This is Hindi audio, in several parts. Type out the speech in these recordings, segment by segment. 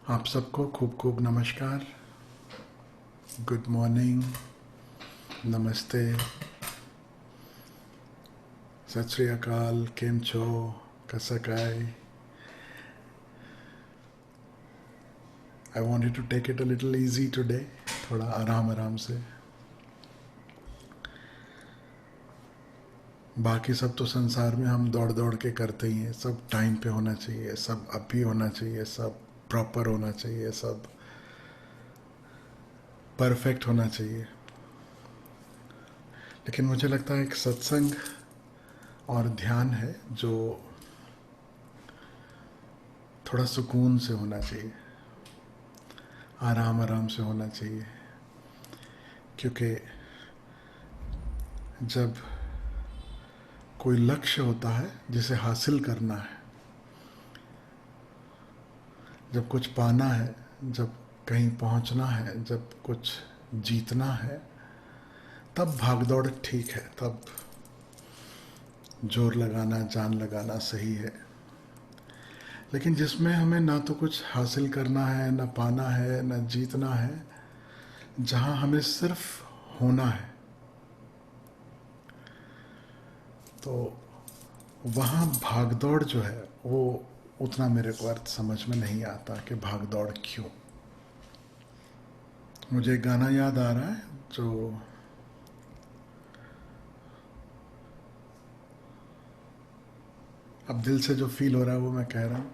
आप सबको खूब खूब नमस्कार, गुड मॉर्निंग, नमस्ते, सत श्री अकाल, केम छो, कसकाई. I wanted to take it a little easy today, थोड़ा आराम आराम से. बाकी सब तो संसार में हम दौड़ दौड़ के करते ही हैं. सब टाइम पे होना चाहिए, सब अभी होना चाहिए, सब प्रॉपर होना चाहिए, सब परफेक्ट होना चाहिए. लेकिन मुझे लगता है एक सत्संग और ध्यान है जो थोड़ा सुकून से होना चाहिए, आराम आराम से होना चाहिए. क्योंकि जब कोई लक्ष्य होता है जिसे हासिल करना है, जब कुछ पाना है, जब कहीं पहुंचना है, जब कुछ जीतना है, तब भागदौड़ ठीक है, तब जोर लगाना, जान लगाना सही है. लेकिन जिसमें हमें ना तो कुछ हासिल करना है, ना पाना है, ना जीतना है, जहां हमें सिर्फ होना है, तो वहाँ भागदौड़ जो है वो उतना मेरे को अर्थ समझ में नहीं आता कि भागदौड़ क्यों. मुझे एक गाना याद आ रहा है जो अब दिल से जो फील हो रहा है वो मैं कह रहा हूँ.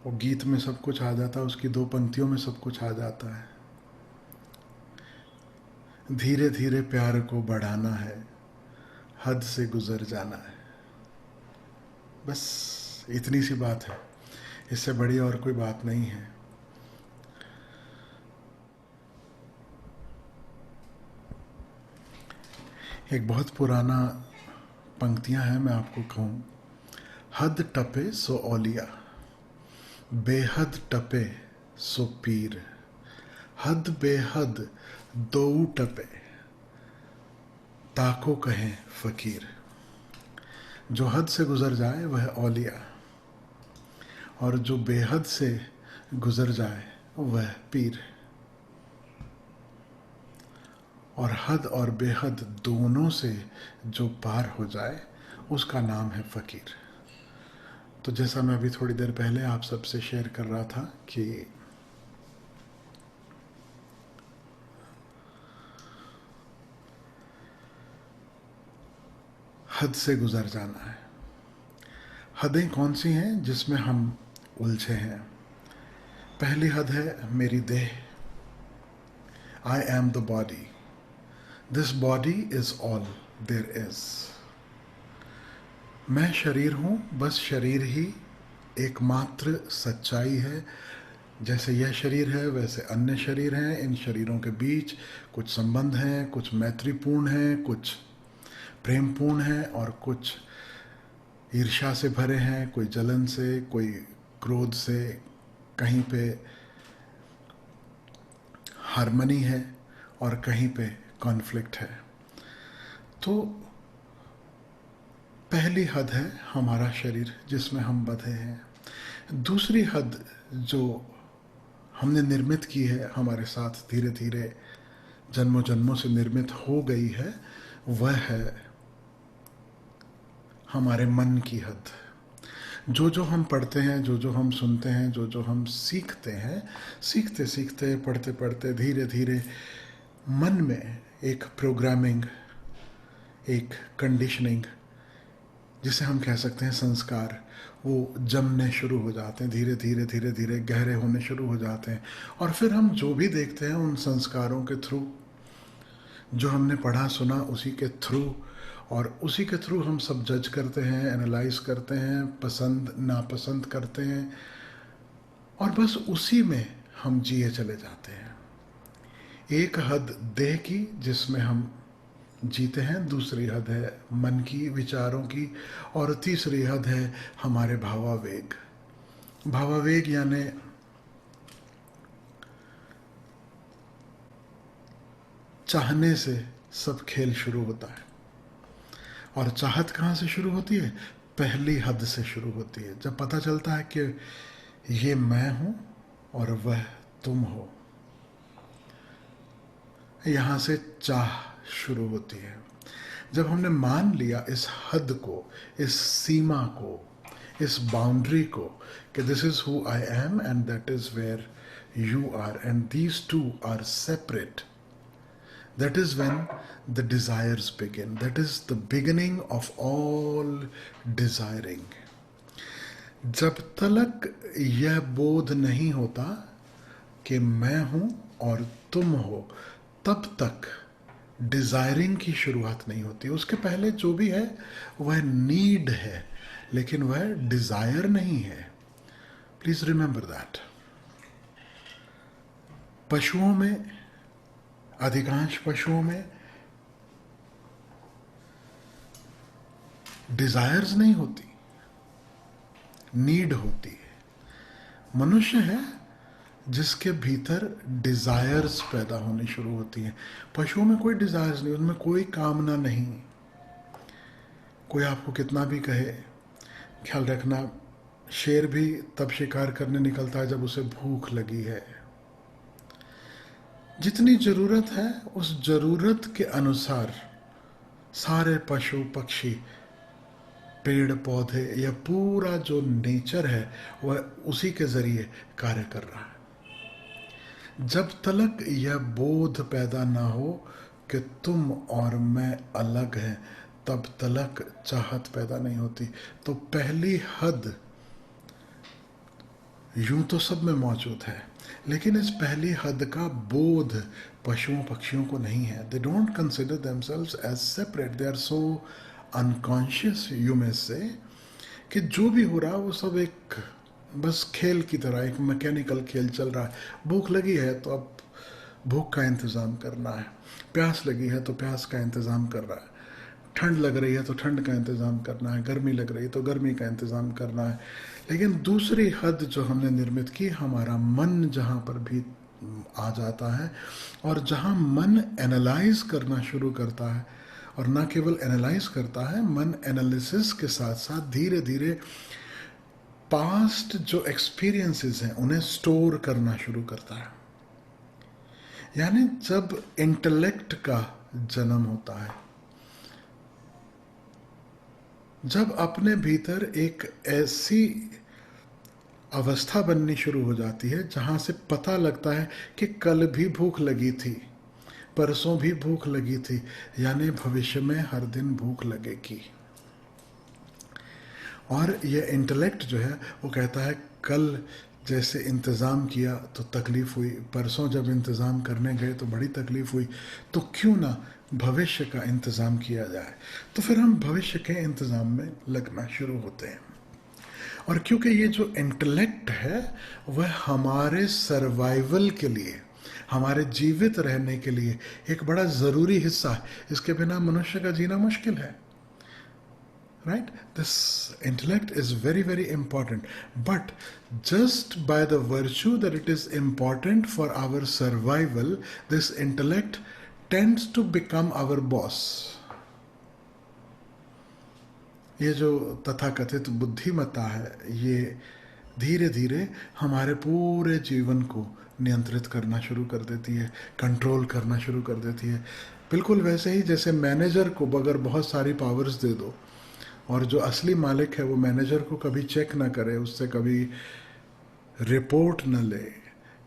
वो गीत में सब कुछ आ जाता है, उसकी दो पंक्तियों में सब कुछ आ जाता है. धीरे धीरे प्यार को बढ़ाना है, हद से गुजर जाना है. बस इतनी सी बात है, इससे बड़ी और कोई बात नहीं है. एक बहुत पुराना पंक्तियां हैं, मैं आपको कहूं. हद टपे सो औलिया, बेहद टपे सो पीर, हद बेहद दो टपे, ताको कहें फकीर. जो हद से गुजर जाए वह औलिया, और जो बेहद से गुजर जाए वह पीर. और हद और बेहद दोनों से जो पार हो जाए उसका नाम है फकीर. तो जैसा मैं अभी थोड़ी देर पहले आप सबसे शेयर कर रहा था कि हद से गुजर जाना है. हदें कौन सी हैं जिसमें हम उलझे हैं? पहली हद है मेरी देह. I am the body. This body is all there is. मैं शरीर हूं, बस शरीर ही एकमात्र सच्चाई है. जैसे यह शरीर है वैसे अन्य शरीर हैं. इन शरीरों के बीच कुछ संबंध हैं, कुछ मैत्रीपूर्ण हैं, कुछ प्रेमपूर्ण हैं, और कुछ ईर्ष्या से भरे हैं, कोई जलन से, कोई क्रोध से, कहीं पे हार्मनी है और कहीं पे कॉन्फ्लिक्ट है. तो पहली हद है हमारा शरीर जिसमें हम बंधे हैं. दूसरी हद जो हमने निर्मित की है, हमारे साथ धीरे धीरे जन्मों जन्मों से निर्मित हो गई है, वह है हमारे मन की हद. जो जो हम पढ़ते हैं, जो जो हम सुनते हैं, जो जो हम सीखते हैं, सीखते सीखते, पढ़ते पढ़ते, धीरे धीरे मन में एक प्रोग्रामिंग, एक कंडीशनिंग, जिसे हम कह सकते हैं संस्कार, वो जमने शुरू हो जाते हैं. धीरे धीरे धीरे धीरे गहरे होने शुरू हो जाते हैं. और फिर हम जो भी देखते हैं उन संस्कारों के थ्रू, जो हमने पढ़ा सुना उसी के थ्रू, और उसी के थ्रू हम सब जज करते हैं, एनालाइज करते हैं, पसंद नापसंद करते हैं, और बस उसी में हम जिए चले जाते हैं. एक हद देह की जिसमें हम जीते हैं, दूसरी हद है मन की, विचारों की, और तीसरी हद है हमारे भावावेग. भावावेग यानी चाहने से सब खेल शुरू होता है. और चाहत कहाँ से शुरू होती है? पहली हद से शुरू होती है. जब पता चलता है कि ये मैं हूं और वह तुम हो। यहां से चाह शुरू होती है। जब हमने मान लिया इस हद को, इस सीमा को, इस बाउंड्री को, कि this is who I am and that is where you are and these two are separate, that is when the desires begin. That is the beginning of all desiring. जब तक यह बोध नहीं होता कि मैं हूं और तुम हो, तब तक डिजायरिंग की शुरुआत नहीं होती। उसके पहले जो भी है वह नीड है, लेकिन वह डिजायर नहीं है। Please remember that. पशुओं में, अधिकांश पशुओं में डिजायर्स नहीं होती, नीड होती है। मनुष्य है जिसके भीतर डिजायर्स पैदा होनी शुरू होती हैं। पशुओं में कोई डिजायर्स नहीं, उनमें कोई कामना नहीं। कोई आपको कितना भी कहे, ख्याल रखना, शेर भी तब शिकार करने निकलता है जब उसे भूख लगी है। जितनी जरूरत है उस जरूरत के अनुसार सारे पशु पक्षी, पेड़ पौधे, या पूरा जो नेचर है वह उसी के जरिए कार्य कर रहा है। जब तक यह बोध पैदा ना हो कि तुम और मैं अलग हैं, तब तक चाहत पैदा नहीं होती। तो पहली हद यूं तो सब में मौजूद है, लेकिन इस पहली हद का बोध पशुओं पक्षियों को नहीं है। They don't consider themselves as separate, they are so unconscious, यू में से, कि जो भी हो रहा है वो सब एक बस खेल की तरह, एक मैकेनिकल खेल चल रहा है। भूख लगी है तो अब भूख का इंतज़ाम करना है, प्यास लगी है तो प्यास का इंतज़ाम कर रहा है, ठंड लग रही है तो ठंड का इंतज़ाम करना है, गर्मी लग रही है तो गर्मी का इंतज़ाम करना है। लेकिन दूसरी हद जो हमने निर्मित की, हमारा मन जहाँ पर भी आ जाता है, और जहाँ मन एनालाइज करना शुरू करता है, और ना केवल एनालाइज करता है, मन एनालिसिस के साथ साथ धीरे धीरे पास्ट जो एक्सपीरियंसेस हैं उन्हें स्टोर करना शुरू करता है। यानी जब इंटेलेक्ट का जन्म होता है, जब अपने भीतर एक ऐसी अवस्था बननी शुरू हो जाती है जहां से पता लगता है कि कल भी भूख लगी थी, परसों भी भूख लगी थी, यानी भविष्य में हर दिन भूख लगेगी। और ये इंटेलेक्ट जो है वो कहता है कल जैसे इंतज़ाम किया तो तकलीफ़ हुई, परसों जब इंतज़ाम करने गए तो बड़ी तकलीफ़ हुई, तो क्यों ना भविष्य का इंतज़ाम किया जाए। तो फिर हम भविष्य के इंतज़ाम में लगना शुरू होते हैं। और क्योंकि ये जो इंटेलेक्ट है वह हमारे सर्वाइवल के लिए, हमारे जीवित रहने के लिए एक बड़ा ज़रूरी हिस्सा है। इसके बिना मनुष्य का जीना मुश्किल है। Right? This intellect is very, very important. But just by the virtue that it is important for our survival, this intellect tends to become our boss. ये जो तथाकथित बुद्धिमत्ता है, ये धीरे धीरे हमारे पूरे जीवन को नियंत्रित करना शुरू कर देती है, कंट्रोल करना शुरू कर देती है। बिल्कुल वैसे ही जैसे मैनेजर को अगर बहुत सारी पावर्स दे दो और जो असली मालिक है वो मैनेजर को कभी चेक ना करे, उससे कभी रिपोर्ट न ले,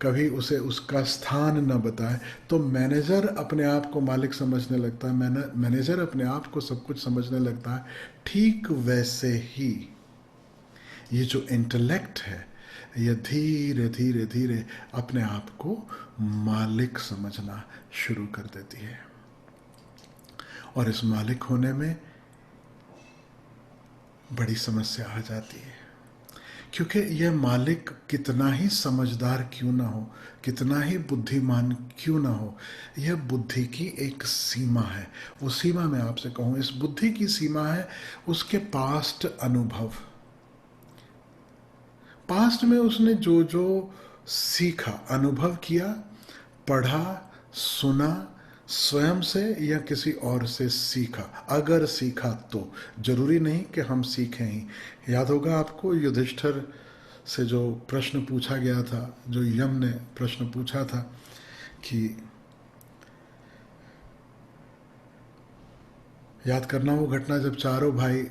कभी उसे उसका स्थान न बताए, तो मैनेजर अपने आप को मालिक समझने लगता है, मैनेजर अपने आप को सब कुछ समझने लगता है। ठीक वैसे ही ये जो इंटेलेक्ट है ये धीरे धीरे धीरे अपने आप को मालिक समझना शुरू कर देती है। और इस मालिक होने में बड़ी समस्या आ जाती है, क्योंकि यह मालिक कितना ही समझदार क्यों ना हो, कितना ही बुद्धिमान क्यों ना हो, यह बुद्धि की एक सीमा है। वो सीमा मैं आपसे कहूँ, इस बुद्धि की सीमा है उसके पास्ट अनुभव। पास्ट में उसने जो जो सीखा, अनुभव किया, पढ़ा, सुना, स्वयं से या किसी और से सीखा। अगर सीखा तो, जरूरी नहीं कि हम सीखें ही। याद होगा आपको युधिष्ठिर से जो प्रश्न पूछा गया था, जो यम ने प्रश्न पूछा था कि याद करना वो घटना जब चारों भाई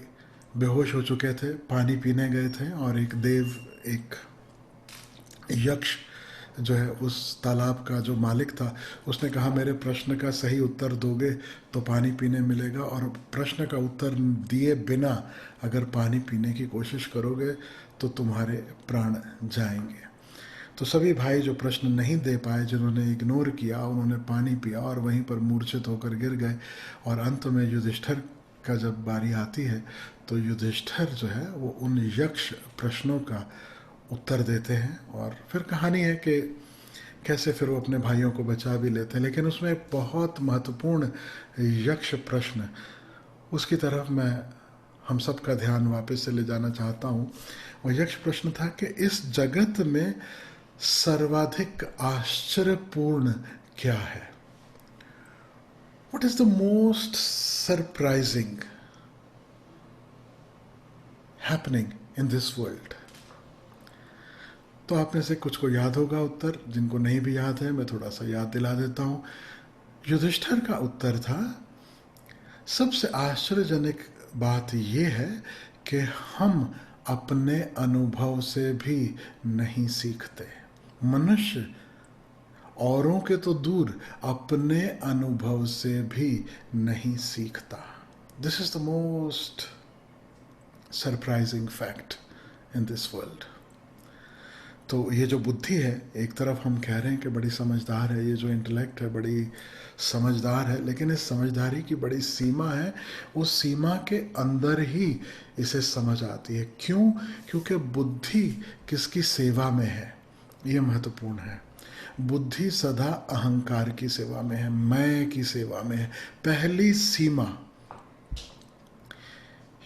बेहोश हो चुके थे, पानी पीने गए थे और एक देव, एक यक्ष जो है उस तालाब का जो मालिक था, उसने कहा मेरे प्रश्न का सही उत्तर दोगे तो पानी पीने मिलेगा, और प्रश्न का उत्तर दिए बिना अगर पानी पीने की कोशिश करोगे तो तुम्हारे प्राण जाएंगे। तो सभी भाई जो प्रश्न नहीं दे पाए, जिन्होंने इग्नोर किया, उन्होंने पानी पिया और वहीं पर मूर्छित होकर गिर गए। और अंत में युधिष्ठिर का जब बारी आती है तो युधिष्ठिर जो है वो उन यक्ष प्रश्नों का उत्तर देते हैं, और फिर कहानी है कि कैसे फिर वो अपने भाइयों को बचा भी लेते हैं। लेकिन उसमें एक बहुत महत्वपूर्ण यक्ष प्रश्न, उसकी तरफ मैं हम सब का ध्यान वापस से ले जाना चाहता हूँ। वो यक्ष प्रश्न था कि इस जगत में सर्वाधिक आश्चर्यपूर्ण क्या है? What is the most surprising happening in this world? तो आप में से कुछ को याद होगा उत्तर, जिनको नहीं भी याद है मैं थोड़ा सा याद दिला देता हूँ। युधिष्ठिर का उत्तर था, सबसे आश्चर्यजनक बात यह है कि हम अपने अनुभव से भी नहीं सीखते। मनुष्य औरों के तो दूर अपने अनुभव से भी नहीं सीखता। This is the most surprising fact in this world. तो ये जो बुद्धि है, एक तरफ हम कह रहे हैं कि बड़ी समझदार है, ये जो इंटेलेक्ट है बड़ी समझदार है, लेकिन इस समझदारी की बड़ी सीमा है। उस सीमा के अंदर ही इसे समझ आती है। क्यों? क्योंकि बुद्धि किसकी सेवा में है, ये महत्वपूर्ण है। बुद्धि सदा अहंकार की सेवा में है, मैं की सेवा में है। पहली सीमा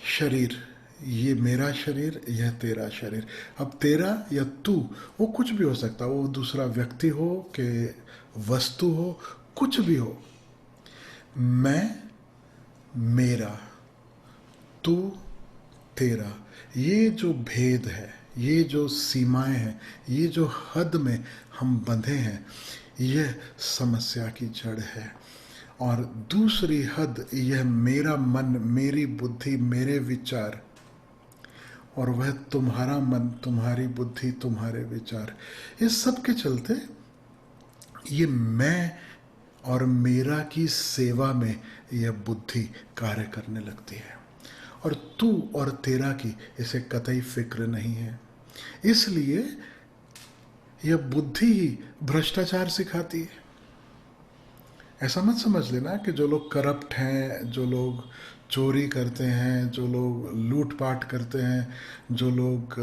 शरीर, ये मेरा शरीर, यह तेरा शरीर। अब तेरा या तू, वो कुछ भी हो सकता है, वो दूसरा व्यक्ति हो कि वस्तु हो, कुछ भी हो। मैं मेरा, तू तेरा, ये जो भेद है, ये जो सीमाएं हैं, ये जो हद में हम बंधे हैं, यह समस्या की जड़ है। और दूसरी हद, यह मेरा मन, मेरी बुद्धि, मेरे विचार, और वह तुम्हारा मन, तुम्हारी बुद्धि, तुम्हारे विचार। इस सब के चलते ये मैं और मेरा की सेवा में यह बुद्धि कार्य करने लगती है, और तू और तेरा की इसे कतई फिक्र नहीं है। इसलिए यह बुद्धि ही भ्रष्टाचार सिखाती है। ऐसा मत समझ लेना कि जो लोग करप्ट हैं, जो लोग चोरी करते हैं, जो लोग लूटपाट करते हैं, जो लोग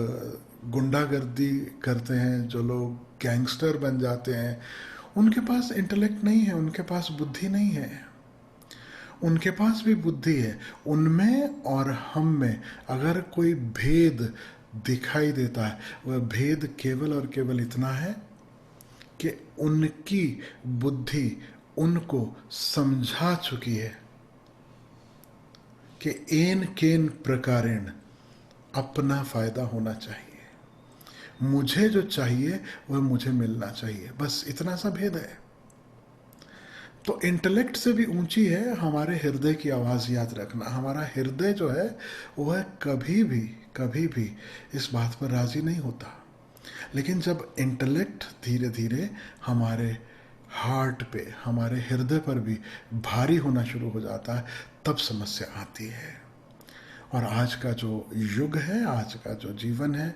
गुंडागर्दी करते हैं, जो लोग गैंगस्टर बन जाते हैं, उनके पास इंटेलेक्ट नहीं है, उनके पास बुद्धि नहीं है। उनके पास भी बुद्धि है। उनमें और हम में अगर कोई भेद दिखाई देता है, वह भेद केवल और केवल इतना है कि उनकी बुद्धि उनको समझा चुकी है कि एन केन प्रकारेण अपना फायदा होना चाहिए, मुझे जो चाहिए वह मुझे मिलना चाहिए, बस इतना सा भेद है। तो इंटेलेक्ट से भी ऊंची है हमारे हृदय की आवाज़। याद रखना, हमारा हृदय जो है वह कभी भी इस बात पर राजी नहीं होता। लेकिन जब इंटेलेक्ट धीरे धीरे हमारे हार्ट पे, हमारे हृदय पर भी भारी होना शुरू हो जाता है, तब समस्या आती है। और आज का जो युग है, आज का जो जीवन है,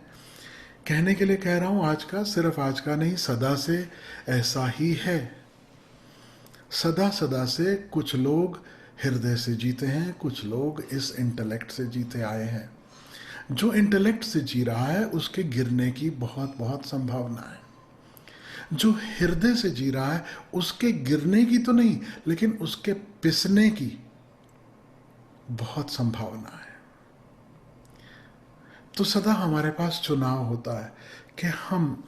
कहने के लिए कह रहा हूँ आज का, सिर्फ आज का नहीं, सदा से ऐसा ही है। सदा सदा से कुछ लोग हृदय से जीते हैं, कुछ लोग इस इंटेलेक्ट से जीते आए हैं। जो इंटेलेक्ट से जी रहा है उसके गिरने की बहुत बहुत संभावना है। जो हृदय से जी रहा है उसके गिरने की तो नहीं, लेकिन उसके पिसने की बहुत संभावना है। तो सदा हमारे पास चुनाव होता है कि हम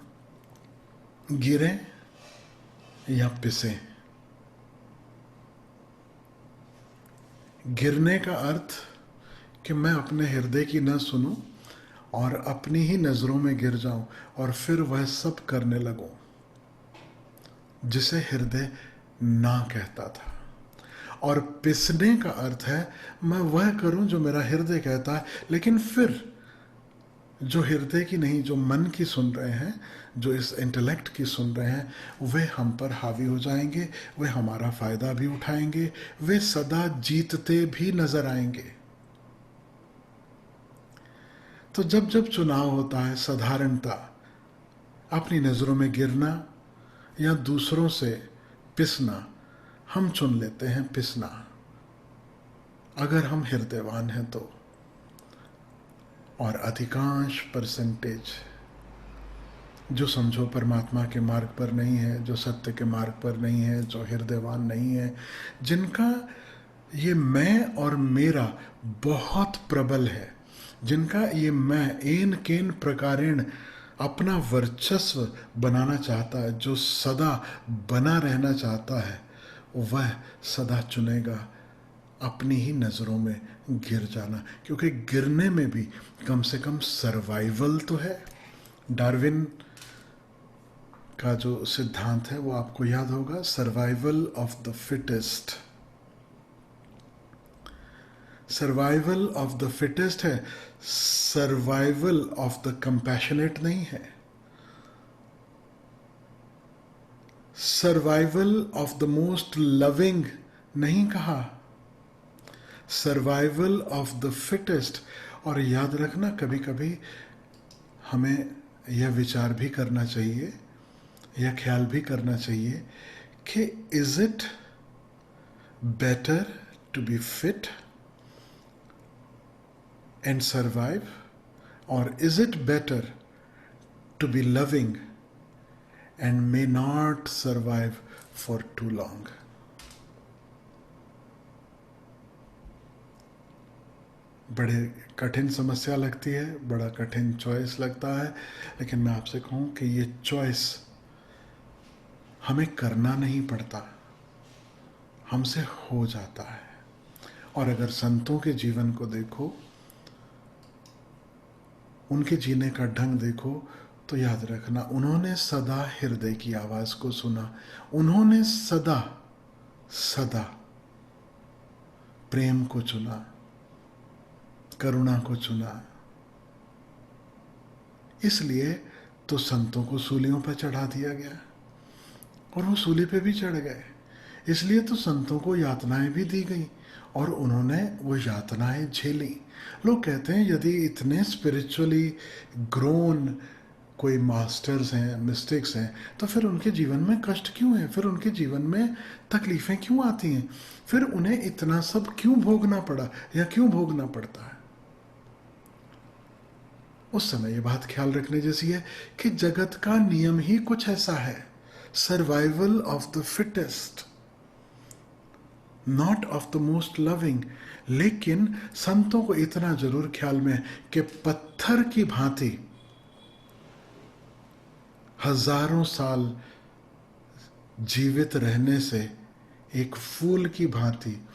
गिरें या पिसें। गिरने का अर्थ कि मैं अपने हृदय की न सुनूं और अपनी ही नजरों में गिर जाऊं और फिर वह सब करने लगूं जिसे हृदय ना कहता था। और पिसने का अर्थ है मैं वह करूं जो मेरा हृदय कहता है, लेकिन फिर जो हृदय की नहीं, जो मन की सुन रहे हैं, जो इस इंटेलेक्ट की सुन रहे हैं, वे हम पर हावी हो जाएंगे, वे हमारा फायदा भी उठाएंगे, वे सदा जीतते भी नजर आएंगे। तो जब जब चुनाव होता है, साधारणता अपनी नजरों में गिरना या दूसरों से पिसना, हम चुन लेते हैं पिसना, अगर हम हृदयवान हैं तो। और अधिकांश परसेंटेज जो समझो परमात्मा के मार्ग पर नहीं है, जो सत्य के मार्ग पर नहीं है, जो हृदयवान नहीं है, जिनका ये मैं और मेरा बहुत प्रबल है, जिनका ये मैं एन केन प्रकारेण अपना वर्चस्व बनाना चाहता है, जो सदा बना रहना चाहता है, वह सदा चुनेगा अपनी ही नज़रों में गिर जाना। क्योंकि गिरने में भी कम से कम सर्वाइवल तो है। डार्विन का जो सिद्धांत है वो आपको याद होगा, survival of the fittest. Survival of the fittest है, सर्वाइवल ऑफ द कंपैशनेट नहीं है। Survival of the most loving नहीं कहा, सर्वाइवल ऑफ द फिटेस्ट। और याद रखना, कभी कभी हमें यह विचार भी करना चाहिए, यह ख्याल भी करना चाहिए कि is it better to be fit and survive, or is it better to be loving and may not survive for too long? बड़े कठिन समस्या लगती है, बड़ा कठिन चॉइस लगता है, लेकिन मैं आपसे कहूं कि ये चॉइस हमें करना नहीं पड़ता, हमसे हो जाता है। और अगर संतों के जीवन को देखो, उनके जीने का ढंग देखो, तो याद रखना, उन्होंने सदा हृदय की आवाज को सुना, उन्होंने सदा सदा प्रेम को चुना, करुणा को चुना। इसलिए तो संतों को सूलियों पर चढ़ा दिया गया और वो सूली पे भी चढ़ गए। इसलिए तो संतों को यातनाएं भी दी गई और उन्होंने वो यातनाएं झेली। लोग कहते हैं यदि इतने स्पिरिचुअली ग्रोन कोई मास्टर्स हैं, मिस्टिक्स हैं, तो फिर उनके जीवन में कष्ट क्यों है, फिर उनके जीवन में तकलीफें क्यों आती हैं, फिर उन्हें इतना सब क्यों भोगना पड़ा या क्यों भोगना पड़ता है। उस समय ये बात ख्याल रखने जैसी है कि जगत का नियम ही कुछ ऐसा है, survival of the fittest, not of the most loving. लेकिन संतों को इतना जरूर ख्याल में कि पत्थर की भांति हजारों साल जीवित रहने से एक फूल की भांति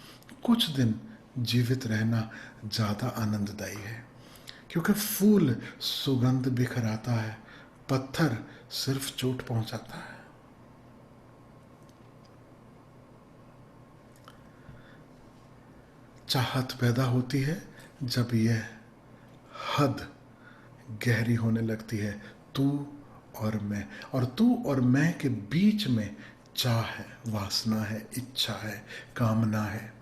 कुछ दिन जीवित रहना ज्यादा आनंददायी है। क्योंकि फूल सुगंध बिखराता है, पत्थर सिर्फ चोट पहुंचाता है। चाहत पैदा होती है जब यह हद गहरी होने लगती है, तू और मैं, और तू और मैं के बीच में चाह है, वासना है, इच्छा है, कामना है।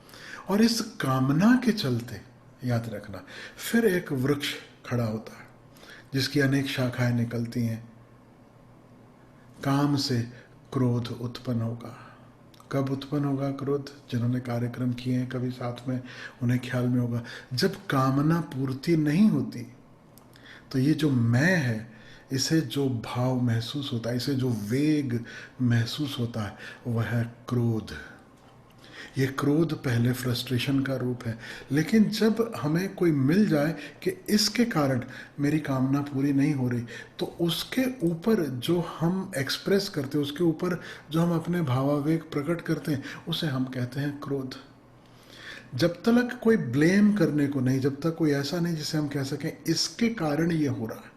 और इस कामना के चलते याद रखना फिर एक वृक्ष खड़ा होता है जिसकी अनेक शाखाएं निकलती हैं। काम से क्रोध उत्पन्न होगा। कब उत्पन्न होगा क्रोध? जिन्होंने कार्यक्रम किए हैं कभी साथ में, उन्हें ख्याल में होगा, जब कामना पूर्ति नहीं होती तो ये जो मैं है, इसे जो भाव महसूस होता है, इसे जो वेग महसूस होता है, वह है क्रोध। ये क्रोध पहले फ्रस्ट्रेशन का रूप है, लेकिन जब हमें कोई मिल जाए कि इसके कारण मेरी कामना पूरी नहीं हो रही, तो उसके ऊपर जो हम एक्सप्रेस करते हैं, उसके ऊपर जो हम अपने भावावेग प्रकट करते हैं, उसे हम कहते हैं क्रोध। जब तक कोई ब्लेम करने को नहीं, जब तक कोई ऐसा नहीं जिसे हम कह सकें इसके कारण ये हो रहा है,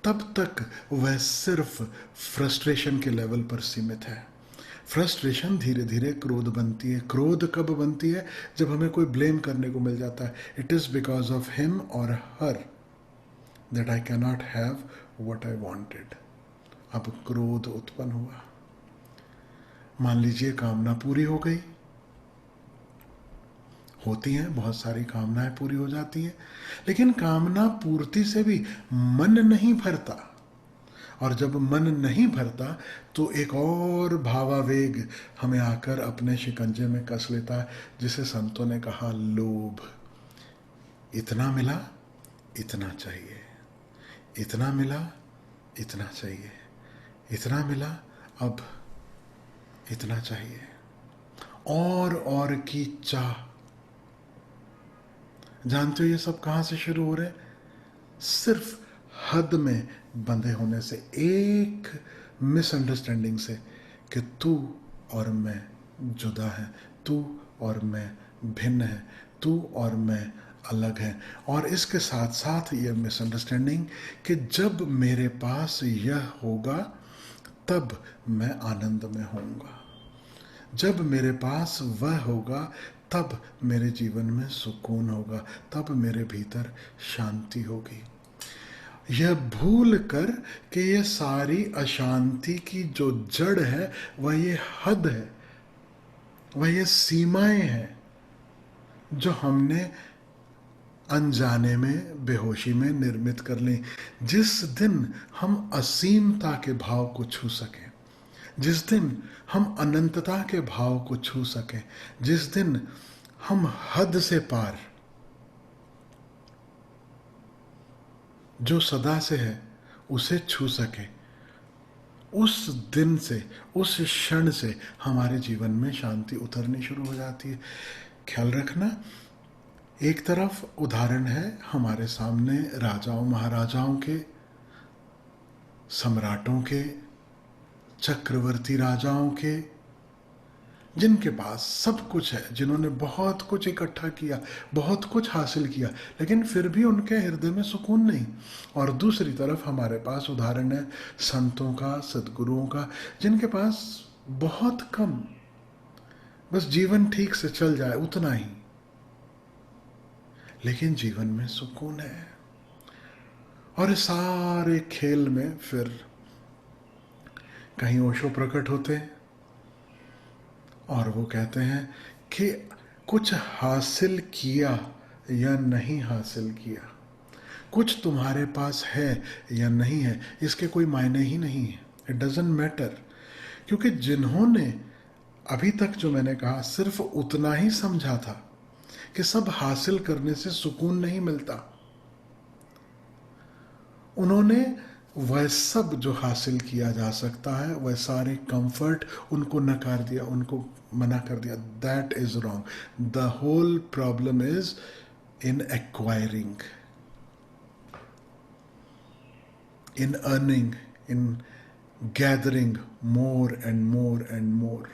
तब तक वह सिर्फ फ्रस्ट्रेशन के लेवल पर सीमित है। फ्रस्ट्रेशन धीरे धीरे क्रोध बनती है। क्रोध कब बनती है? जब हमें कोई ब्लेम करने को मिल जाता है। It is because of him और her that I can not have what I wanted. अब क्रोध उत्पन्न हुआ। मान लीजिए कामना पूरी हो गई, होती हैं बहुत सारी कामनाएं पूरी हो जाती हैं, लेकिन कामना पूर्ति से भी मन नहीं भरता। और जब मन नहीं भरता तो एक और भावावेग हमें आकर अपने शिकंजे में कस लेता है, जिसे संतों ने कहा लोभ। इतना मिला, इतना चाहिए, इतना मिला, इतना चाहिए, इतना मिला, अब इतना चाहिए, और की चाह। जानते हो ये सब कहां से शुरू हो रहे हैं? सिर्फ हद में बंधे होने से, एक मिसअंडरस्टैंडिंग से कि तू और मैं जुदा हैं, तू और मैं भिन्न हैं, तू और मैं अलग हैं। और इसके साथ साथ ये मिसअंडरस्टैंडिंग कि जब मेरे पास यह होगा तब मैं आनंद में होऊंगा, जब मेरे पास वह होगा तब मेरे जीवन में सुकून होगा, तब मेरे भीतर शांति होगी। यह भूल कर कि ये सारी अशांति की जो जड़ है वह ये हद है, वह ये सीमाएं हैं जो हमने अनजाने में, बेहोशी में निर्मित कर ली। जिस दिन हम असीमता के भाव को छू सकें, जिस दिन हम अनंतता के भाव को छू सकें, जिस दिन हम हद से पार जो सदा से है उसे छू सके, उस दिन से, उस क्षण से हमारे जीवन में शांति उतरनी शुरू हो जाती है। ख्याल रखना, एक तरफ उदाहरण है हमारे सामने राजाओं महाराजाओं के, सम्राटों के, चक्रवर्ती राजाओं के, जिनके पास सब कुछ है, जिन्होंने बहुत कुछ इकट्ठा किया, बहुत कुछ हासिल किया, लेकिन फिर भी उनके हृदय में सुकून नहीं। और दूसरी तरफ हमारे पास उदाहरण है संतों का, सद्गुरुओं का, जिनके पास बहुत कम, बस जीवन ठीक से चल जाए उतना ही, लेकिन जीवन में सुकून है। और इस सारे खेल में फिर कहीं ओशो प्रकट होते हैं और वो कहते हैं कि कुछ हासिल किया या नहीं हासिल किया, कुछ तुम्हारे पास है या नहीं है, इसके कोई मायने ही नहीं है। इट डजंट मैटर, क्योंकि जिन्होंने अभी तक जो मैंने कहा सिर्फ उतना ही समझा था कि सब हासिल करने से सुकून नहीं मिलता, उन्होंने वह सब जो हासिल किया जा सकता है, वह सारे कंफर्ट, उनको नकार दिया, उनको मना कर दिया। That is wrong. The whole problem is in acquiring, in earning, in gathering more and more and more.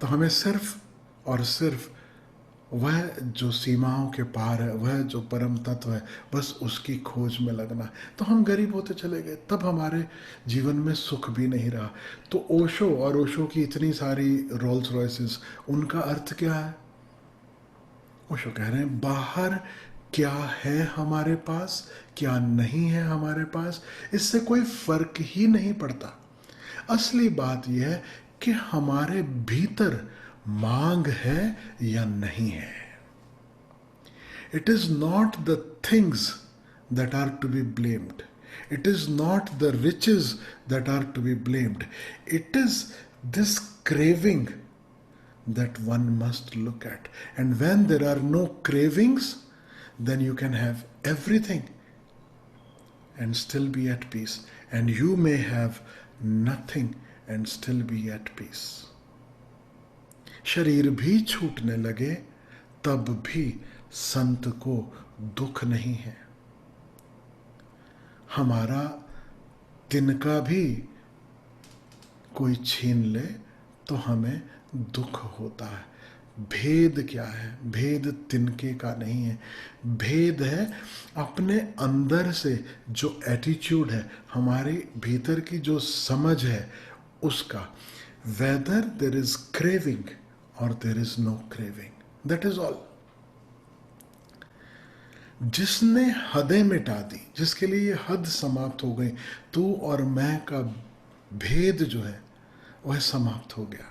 तो हमें सिर्फ और सिर्फ वह जो सीमाओं के पार है, वह जो परम तत्व है, बस उसकी खोज में लगना है। तो हम गरीब होते चले गए, तब हमारे जीवन में सुख भी नहीं रहा। तो ओशो और ओशो की इतनी सारी रोल्स रॉयसेस, उनका अर्थ क्या है? ओशो कह रहे हैं बाहर क्या है हमारे पास, क्या नहीं है हमारे पास, इससे कोई फर्क ही नहीं पड़ता। असली बात यह है कि हमारे भीतर मांग है या नहीं है। It is not the things that are to be blamed, it is not the riches that are to be blamed, it is this craving that one must look at. And when there are no cravings, then you can have everything and still be at peace. And you may have nothing and still be at peace. शरीर भी छूटने लगे तब भी संत को दुख नहीं है। हमारा तिनका भी कोई छीन ले तो हमें दुख होता है, भेद क्या है? भेद तिनके का नहीं है, भेद है अपने अंदर से जो एटीट्यूड है, हमारे भीतर की जो समझ है उसका। वेदर देर इज क्रेविंग और there is no craving, that is all. जिसने हदें मिटा दी, जिसके लिए ये हद समाप्त हो गई, तू और मैं का भेद जो है वह समाप्त हो गया,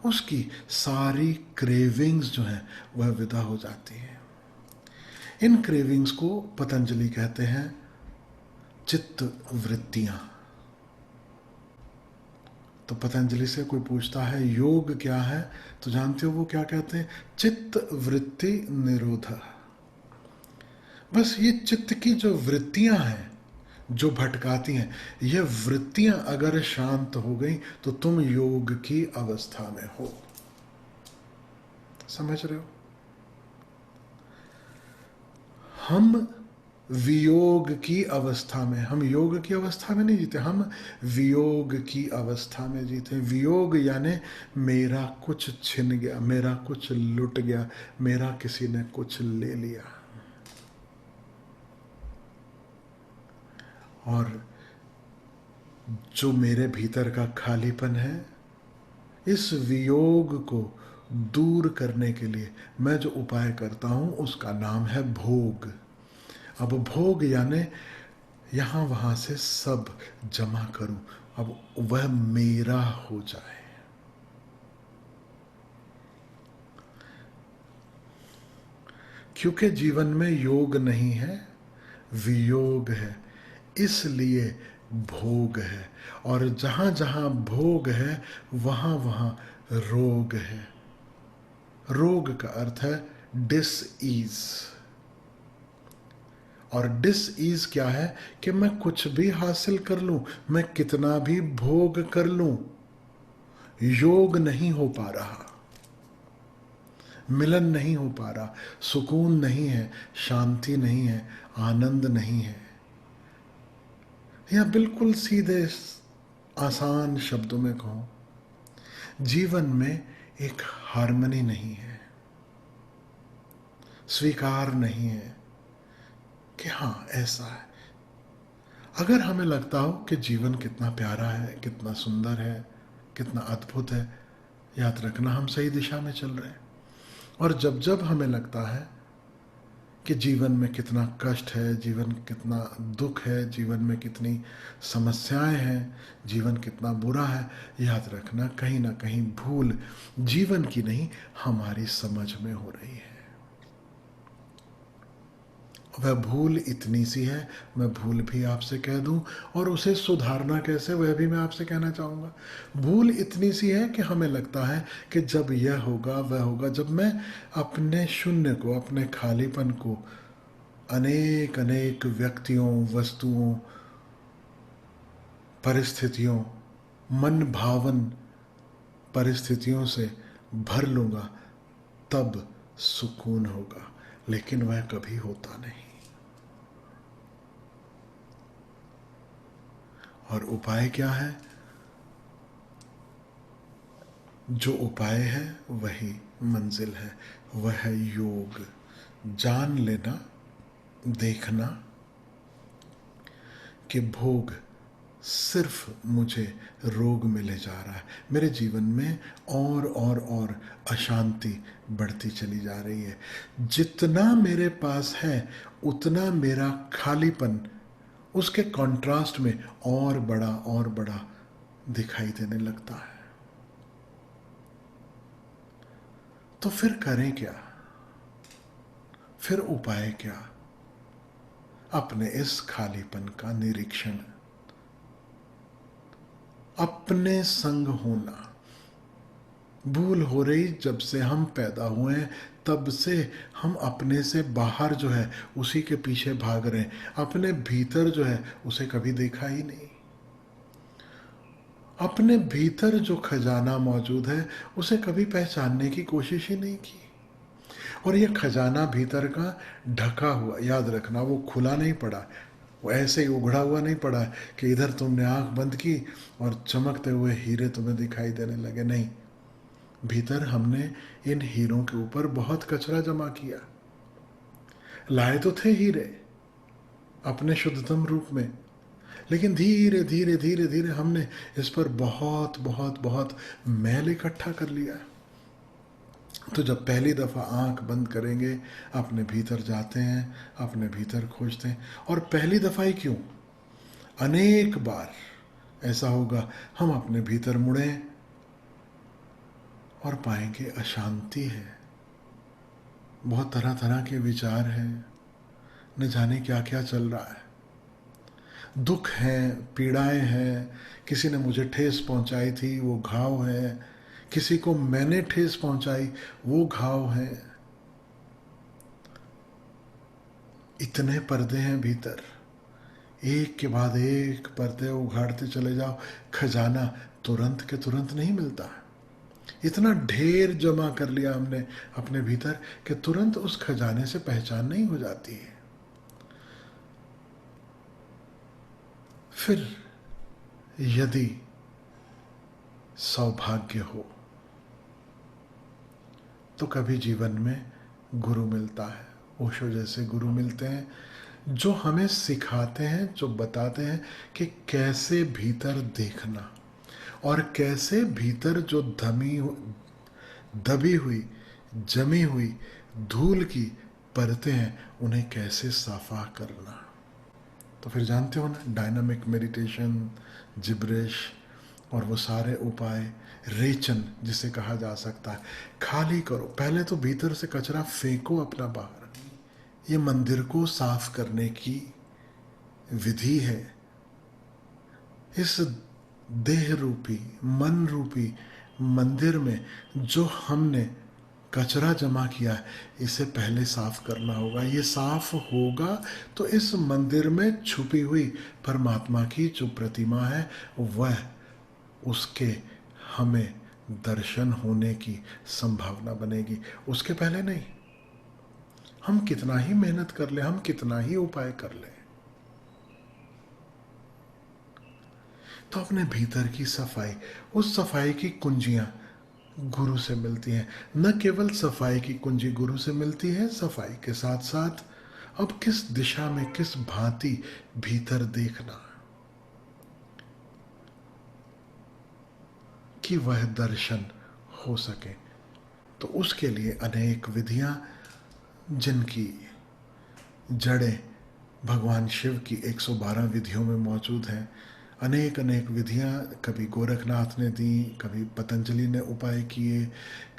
उसकी सारी क्रेविंग्स जो हैं वह विदा हो जाती है। इन क्रेविंग्स को पतंजलि कहते हैं चित्त वृत्तियां। तो पतंजलि से कोई पूछता है योग क्या है, तो जानते हो वो क्या कहते हैं? चित्त वृत्ति निरोध। बस ये चित्त की जो वृत्तियां हैं जो भटकाती हैं, ये वृत्तियां अगर शांत हो गई तो तुम योग की अवस्था में हो। समझ रहे हो? हम वियोग की अवस्था में, हम योग की अवस्था में नहीं जीते, हम वियोग की अवस्था में जीते। वियोग यानी मेरा कुछ छिन गया, मेरा कुछ लुट गया, मेरा किसी ने कुछ ले लिया। और जो मेरे भीतर का खालीपन है, इस वियोग को दूर करने के लिए मैं जो उपाय करता हूं उसका नाम है भोग। अब भोग यानी यहां वहां से सब जमा करूं, अब वह मेरा हो जाए। क्योंकि जीवन में योग नहीं है, वियोग है, इसलिए भोग है। और जहां जहां भोग है वहां वहां रोग है। रोग का अर्थ है डिस ईज। और डिस ईज क्या है कि मैं कुछ भी हासिल कर लूं, मैं कितना भी भोग कर लूं, योग नहीं हो पा रहा, मिलन नहीं हो पा रहा, सुकून नहीं है, शांति नहीं है, आनंद नहीं है। या बिल्कुल सीधे आसान शब्दों में कहूं, जीवन में एक हार्मनी नहीं है, स्वीकार नहीं है कि हाँ ऐसा है। अगर हमें लगता हो कि जीवन कितना प्यारा है, कितना सुंदर है, कितना अद्भुत है, याद रखना हम सही दिशा में चल रहे हैं। और जब जब हमें लगता है कि जीवन में कितना कष्ट है, जीवन कितना दुख है, जीवन में कितनी समस्याएं हैं, जीवन कितना बुरा है, याद रखना कहीं ना कहीं भूल जीवन की नहीं, हमारी समझ में हो रही है। वह भूल इतनी सी है, मैं भूल भी आपसे कह दूं, और उसे सुधारना कैसे वह भी मैं आपसे कहना चाहूँगा। भूल इतनी सी है कि हमें लगता है कि जब यह होगा वह होगा, जब मैं अपने शून्य को, अपने खालीपन को अनेक अनेक व्यक्तियों, वस्तुओं, परिस्थितियों, मन भावन परिस्थितियों से भर लूँगा, तब सुकून होगा। लेकिन वह कभी होता नहीं। और उपाय क्या है? जो उपाय है वही मंजिल है, वह है योग। जान लेना, देखना कि भोग सिर्फ मुझे रोग में ले जा रहा है, मेरे जीवन में और अशांति बढ़ती चली जा रही है। जितना मेरे पास है उतना मेरा खालीपन उसके कंट्रास्ट में और बड़ा दिखाई देने लगता है। तो फिर करें क्या? फिर उपाय क्या? अपने इस खालीपन का निरीक्षण, अपने संग होना। भूल हो रही जब से हम पैदा हुए हैं, तब से हम अपने से बाहर जो है उसी के पीछे भाग रहे हैं, अपने भीतर जो है उसे कभी देखा ही नहीं। अपने भीतर जो खजाना मौजूद है उसे कभी पहचानने की कोशिश ही नहीं की। और ये खजाना भीतर का ढका हुआ, याद रखना, वो खुला नहीं पड़ा, वो ऐसे ही उघड़ा हुआ नहीं पड़ा कि इधर तुमने आंख बंद की और चमकते हुए हीरे तुम्हें दिखाई देने लगे। नहीं, भीतर हमने इन हीरों के ऊपर बहुत कचरा जमा किया। लाए तो थे हीरे अपने शुद्धतम रूप में, लेकिन धीरे धीरे धीरे धीरे हमने इस पर बहुत बहुत बहुत मैल इकट्ठा कर लिया। तो जब पहली दफ़ा आंख बंद करेंगे, अपने भीतर जाते हैं, अपने भीतर खोजते हैं। और पहली दफ़ा ही क्यों, अनेक बार ऐसा होगा, हम अपने भीतर मुड़ें और पाएंगे अशांति है, बहुत तरह तरह के विचार हैं, न जाने क्या क्या चल रहा है, दुख हैं, पीड़ाएं हैं, किसी ने मुझे ठेस पहुंचाई थी वो घाव है, किसी को मैंने ठेस पहुंचाई वो घाव है। इतने पर्दे हैं भीतर, एक के बाद एक पर्दे उघाड़ते चले जाओ, खजाना तुरंत के तुरंत नहीं मिलता। इतना ढेर जमा कर लिया हमने अपने भीतर कि तुरंत उस खजाने से पहचान नहीं हो जाती है। फिर यदि सौभाग्य हो तो कभी जीवन में गुरु मिलता है, ओशो जैसे गुरु मिलते हैं, जो हमें सिखाते हैं, जो बताते हैं कि कैसे भीतर देखना और कैसे भीतर जो दबी हुई, जमी हुई धूल की परतें हैं, उन्हें कैसे साफा करना। तो फिर जानते हो ना, डायनामिक मेडिटेशन, जिब्रिश और वो सारे उपाय, रेचन जिसे कहा जा सकता है, खाली करो। पहले तो भीतर से कचरा फेंको अपना बाहर। ये मंदिर को साफ करने की विधि है। इस देह रूपी, मन रूपी मंदिर में जो हमने कचरा जमा किया है, इसे पहले साफ करना होगा। ये साफ होगा तो इस मंदिर में छुपी हुई परमात्मा की जो प्रतिमा है, वह उसके हमें दर्शन होने की संभावना बनेगी। उसके पहले नहीं। हम कितना ही मेहनत कर ले, हम कितना ही उपाय कर ले, तो अपने भीतर की सफाई, उस सफाई की कुंजियां गुरु से मिलती हैं। न केवल सफाई की कुंजी गुरु से मिलती है, सफाई के साथ साथ अब किस दिशा में, किस भांति भीतर देखना कि वह दर्शन हो सके। तो उसके लिए अनेक विधियां, जिनकी जड़ें भगवान शिव की 112 विधियों में मौजूद हैं। अनेक अनेक विधियां कभी गोरखनाथ ने दी, कभी पतंजलि ने उपाय किए,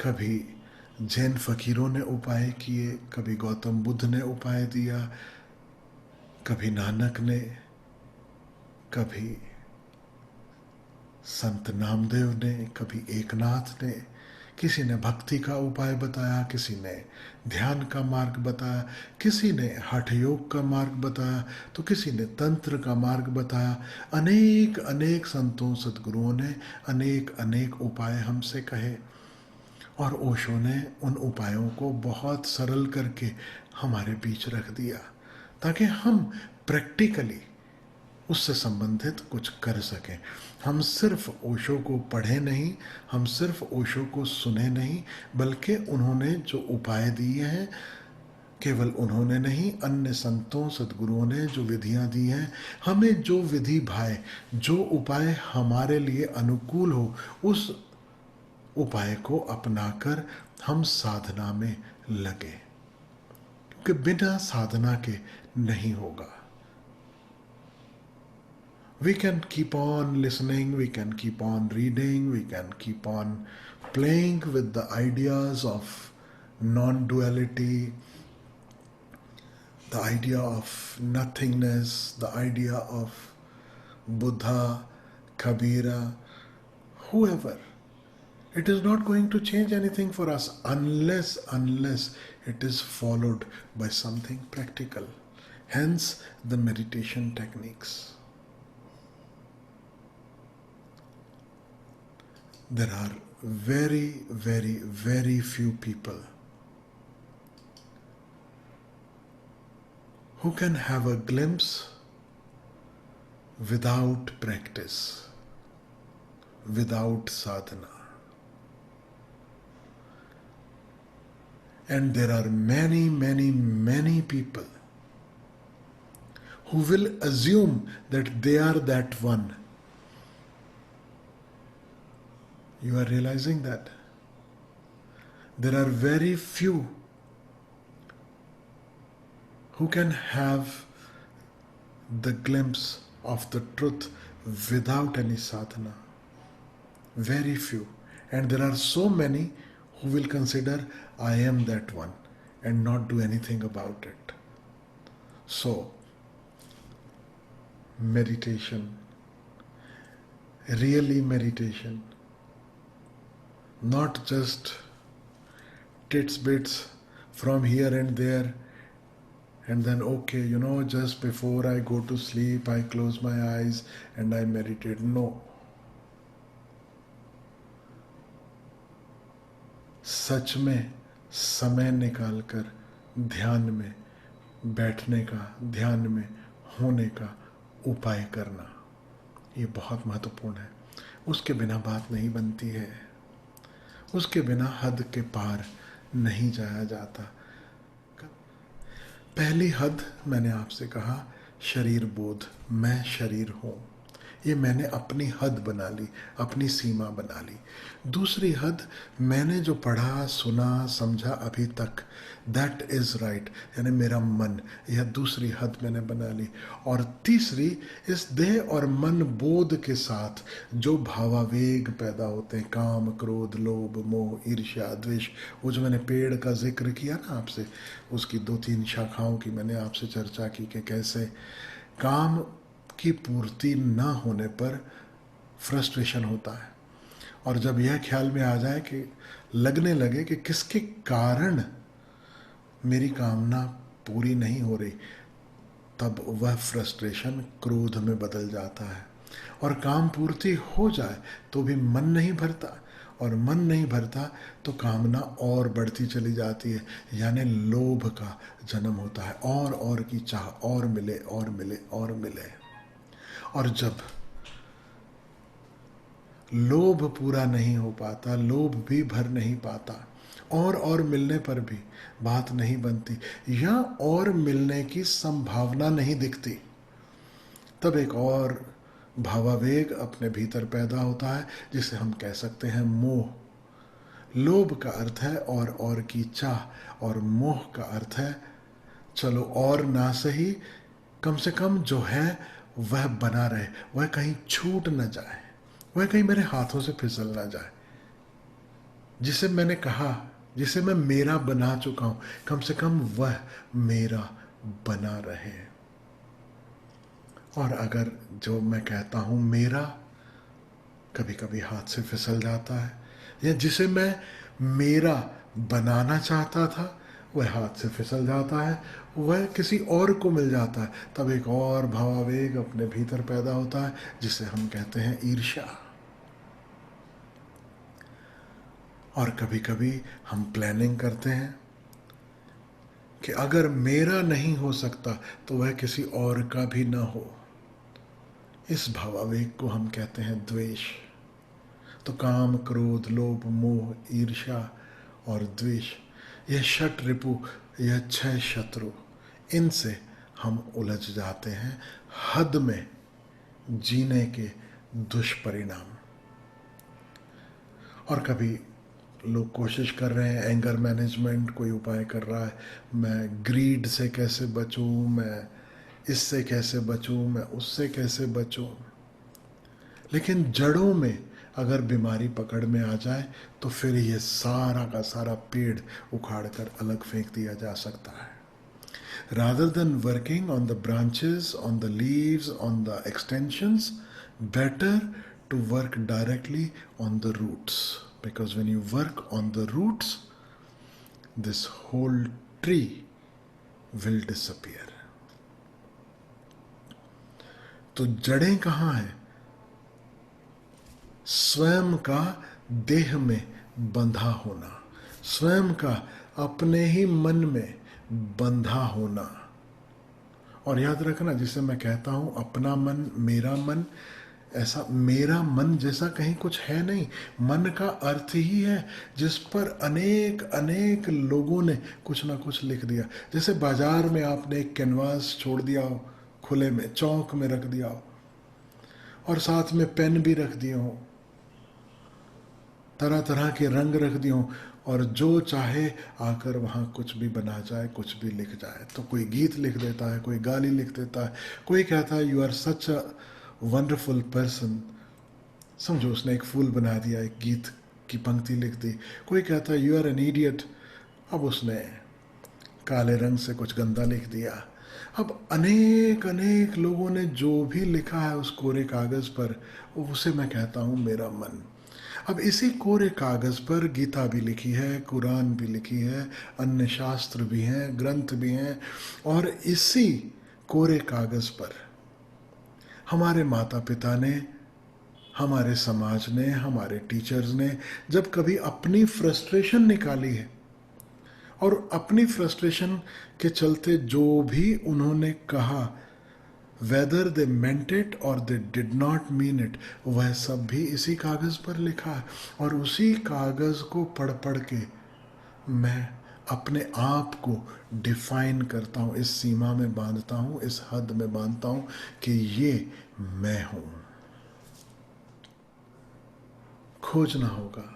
कभी जैन फकीरों ने उपाय किए, कभी गौतम बुद्ध ने उपाय दिया, कभी नानक ने, कभी संत नामदेव ने, कभी एकनाथ ने। किसी ने भक्ति का उपाय बताया, किसी ने ध्यान का मार्ग बताया, किसी ने हठ योग का मार्ग बताया, तो किसी ने तंत्र का मार्ग बताया। अनेक अनेक संतों, सद्गुरुओं ने अनेक अनेक उपाय हमसे कहे, और ओशो ने उन उपायों को बहुत सरल करके हमारे बीच रख दिया, ताकि हम प्रैक्टिकली उससे संबंधित कुछ कर सकें। हम सिर्फ ओशो को पढ़े नहीं, हम सिर्फ ओशो को सुने नहीं, बल्कि उन्होंने जो उपाय दिए हैं, केवल उन्होंने नहीं, अन्य संतों, सद्गुरुओं ने जो विधियां दी हैं, हमें जो विधि भाए, जो उपाय हमारे लिए अनुकूल हो, उस उपाय को अपनाकर हम साधना में लगे, क्योंकि बिना साधना के नहीं होगा। We can keep on listening, we can keep on reading, we can keep on playing with the ideas of non-duality, the idea of nothingness, the idea of Buddha, Kabira, whoever. It is not going to change anything for us unless it is followed by something practical. Hence the meditation techniques. There are very, very, very few people who can have a glimpse without practice, without sadhana. And there are many, many, many people who will assume that they are that one. You are realizing that? There are very few who can have the glimpse of the truth without any sadhana. Very few. And there are so many who will consider I am that one and not do anything about it. So, meditation, really meditation, not just tits bits from here and there, and then okay, just before I go to sleep, I close my eyes and I meditate. No. सच में समय निकालकर ध्यान में बैठने का, ध्यान में होने का उपाय करना, ये बहुत महत्वपूर्ण है. उसके बिना बात नहीं बनती है. उसके बिना हद के पार नहीं जाया जाता. पहली हद मैंने आपसे कहा, शरीर बोध, मैं शरीर हूं. ये मैंने अपनी हद बना ली, अपनी सीमा बना ली. दूसरी हद, मैंने जो पढ़ा, सुना, समझा अभी तक, दैट इज राइट, यानी मेरा मन, यह दूसरी हद मैंने बना ली. और तीसरी, इस देह और मन बोध के साथ जो भावावेग पैदा होते हैं, काम, क्रोध, लोभ, मोह, ईर्ष्या, द्वेष, वो जो मैंने पेड़ का जिक्र किया ना आपसे, उसकी 2-3 शाखाओं की मैंने आपसे चर्चा की कि कैसे काम की पूर्ति ना होने पर फ्रस्ट्रेशन होता है. और जब यह ख्याल में आ जाए कि लगने लगे कि किसके कारण मेरी कामना पूरी नहीं हो रही, तब वह फ्रस्ट्रेशन क्रोध में बदल जाता है. और काम पूर्ति हो जाए तो भी मन नहीं भरता, और मन नहीं भरता तो कामना और बढ़ती चली जाती है, यानी लोभ का जन्म होता है. और की चाह, और मिले, और मिले, और मिले. और जब लोभ पूरा नहीं हो पाता, लोभ भी भर नहीं पाता, और मिलने पर भी बात नहीं बनती, या और मिलने की संभावना नहीं दिखती, तब एक और भावावेग अपने भीतर पैदा होता है, जिसे हम कह सकते हैं मोह. लोभ का अर्थ है और की चाह, और मोह का अर्थ है चलो और ना सही, कम से कम जो है वह बना रहे, वह कहीं छूट न जाए, वह कहीं मेरे हाथों से फिसल ना जाए. जिसे मैंने कहा, जिसे मैं मेरा बना चुका हूं, कम से कम वह मेरा बना रहे. और अगर जो मैं कहता हूं मेरा कभी कभी हाथ से फिसल जाता है, या जिसे मैं मेरा बनाना चाहता था वह हाथ से फिसल जाता है, वह किसी और को मिल जाता है, तब एक और भावावेग अपने भीतर पैदा होता है, जिसे हम कहते हैं ईर्ष्या. और कभी कभी हम प्लानिंग करते हैं कि अगर मेरा नहीं हो सकता तो वह किसी और का भी ना हो. इस भावावेग को हम कहते हैं द्वेष. तो काम, क्रोध, लोभ, मोह, ईर्ष्या और द्वेष, यह षट रिपु, यह 6 शत्रु, इनसे हम उलझ जाते हैं. हद में जीने के दुष्परिणाम. और कभी लोग कोशिश कर रहे हैं एंगर मैनेजमेंट, कोई उपाय कर रहा है, मैं ग्रीड से कैसे बचूं, मैं इससे कैसे बचूं, मैं उससे कैसे बचूं. लेकिन जड़ों में अगर बीमारी पकड़ में आ जाए तो फिर ये सारा का सारा पेड़ उखाड़ कर अलग फेंक दिया जा सकता है. Rather than working on the branches, on the leaves, on the extensions, better to work directly on the roots. Because when you work on the roots, this whole tree will disappear. तो जड़ें कहाँ हैं? स्वयं का देह में बंधा होना, स्वयं का अपने ही मन में बंधा होना. और याद रखना, जिसे मैं कहता हूं अपना मन, मेरा मन, ऐसा मेरा मन जैसा कहीं कुछ है नहीं। मन का अर्थ ही है जिस पर अनेक अनेक लोगों ने कुछ ना कुछ लिख दिया। जैसे बाजार में आपने एक कैनवास छोड़ दिया हो, खुले में चौक में रख दिया हो, और साथ में पेन भी रख दिए हो, तरह तरह के रंग रख दिए हो, और जो चाहे आकर वहाँ कुछ भी बना जाए, कुछ भी लिख जाए। तो कोई गीत लिख देता है, कोई गाली लिख देता है, कोई कहता है you are such a wonderful person. समझो उसने एक फूल बना दिया, एक गीत की पंक्ति लिख दी। कोई कहता है यू आर एन इडियट, अब उसने काले रंग से कुछ गंदा लिख दिया। अब अनेक अनेक लोगों ने जो भी लिखा है उस कोरे कागज पर, उसे मैं कहता हूँ मेरा मन। अब इसी कोरे कागज पर गीता भी लिखी है, कुरान भी लिखी है, अन्य शास्त्र भी हैं, ग्रंथ भी हैं, और इसी कोरे कागज पर हमारे माता पिता ने, हमारे समाज ने, हमारे टीचर्स ने जब कभी अपनी फ्रस्ट्रेशन निकाली है, और अपनी फ्रस्ट्रेशन के चलते जो भी उन्होंने कहा, वेदर दे मेंट इट और they did not mean it, वह सब भी इसी कागज पर लिखा है। और उसी कागज को पढ़ पढ़ के मैं अपने आप को डिफाइन करता हूँ, इस सीमा में बांधता हूँ, इस हद में बांधता हूँ कि ये मैं हूँ। खोजना होगा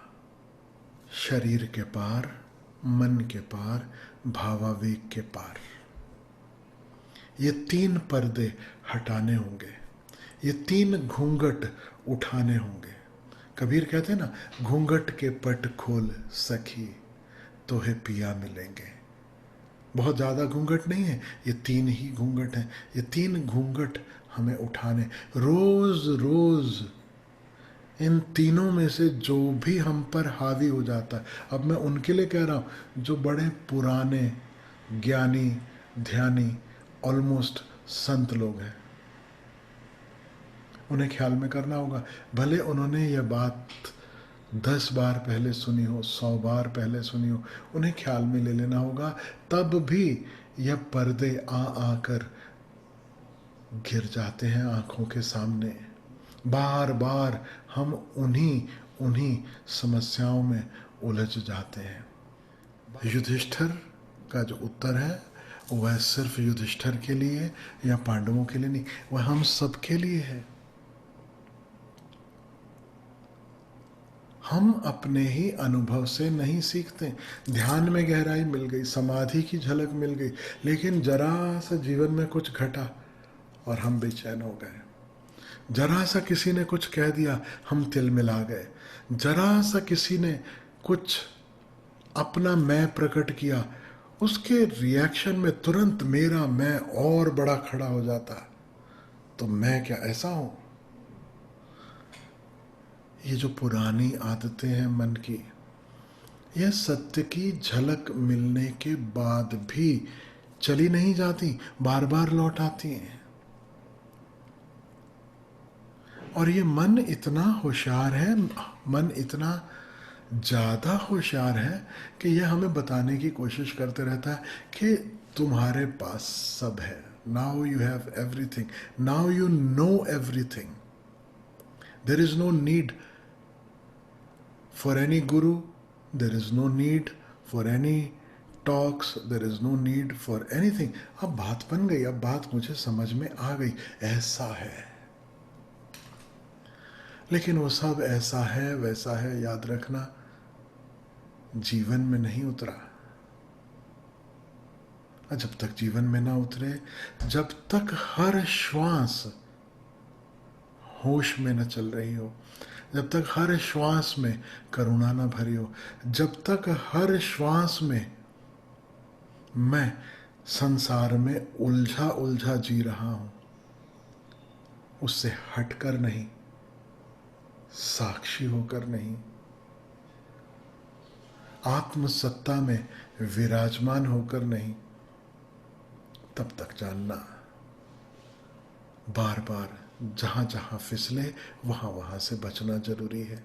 शरीर के पार, मन के पार, भावावेग के पार। ये 3 पर्दे हटाने होंगे, ये 3 घूंघट उठाने होंगे। कबीर कहते हैं ना, घूंघट के पट खोल सखी तो है पिया मिलेंगे। बहुत ज़्यादा घूंघट नहीं है, ये 3 ही घूंघट हैं। ये 3 घूंघट हमें उठाने, रोज रोज इन तीनों में से जो भी हम पर हावी हो जाता है। अब मैं उनके लिए कह रहा हूँ जो बड़े पुराने ज्ञानी ध्यानी ऑलमोस्ट संत लोग हैं, उन्हें ख्याल में करना होगा। भले उन्होंने यह बात 10 बार पहले सुनी हो, 100 बार पहले सुनी हो, उन्हें ख्याल में ले लेना होगा। तब भी यह पर्दे आकर गिर जाते हैं आंखों के सामने। बार बार हम उन्हीं उन्हीं समस्याओं में उलझ जाते हैं। युधिष्ठिर का जो उत्तर है वह सिर्फ युधिष्ठिर के लिए या पांडवों के लिए नहीं, वह हम सब के लिए है। हम अपने ही अनुभव से नहीं सीखते। ध्यान में गहराई मिल गई, समाधि की झलक मिल गई, लेकिन जरा सा जीवन में कुछ घटा और हम बेचैन हो गए। जरा सा किसी ने कुछ कह दिया, हम तिलमिला गए। जरा सा किसी ने कुछ अपना मैं प्रकट किया, उसके रिएक्शन में तुरंत मेरा मैं और बड़ा खड़ा हो जाता। तो मैं क्या ऐसा हूं? ये जो पुरानी आदतें हैं मन की, यह सत्य की झलक मिलने के बाद भी चली नहीं जाती, बार बार लौट आती हैं। और ये मन इतना होशियार है, मन इतना ज़्यादा होशियार है कि यह हमें बताने की कोशिश करते रहता है कि तुम्हारे पास सब है। Now you have everything, now you know everything. There is no need for any guru, there is no need for any talks, there is no need for anything. अब बात बन गई, अब बात मुझे समझ में आ गई, ऐसा है। लेकिन वो सब ऐसा है वैसा है, याद रखना, जीवन में नहीं उतरा। जब तक जीवन में ना उतरे, जब तक हर श्वास होश में न चल रही हो, जब तक हर श्वास में करुणा न भरी हो, जब तक हर श्वास में मैं संसार में उलझा उलझा जी रहा हूं, उससे हटकर नहीं, साक्षी होकर नहीं, आत्मसत्ता में विराजमान होकर नहीं, तब तक जानना बार बार जहां जहां फिसले वहां वहां से बचना जरूरी है।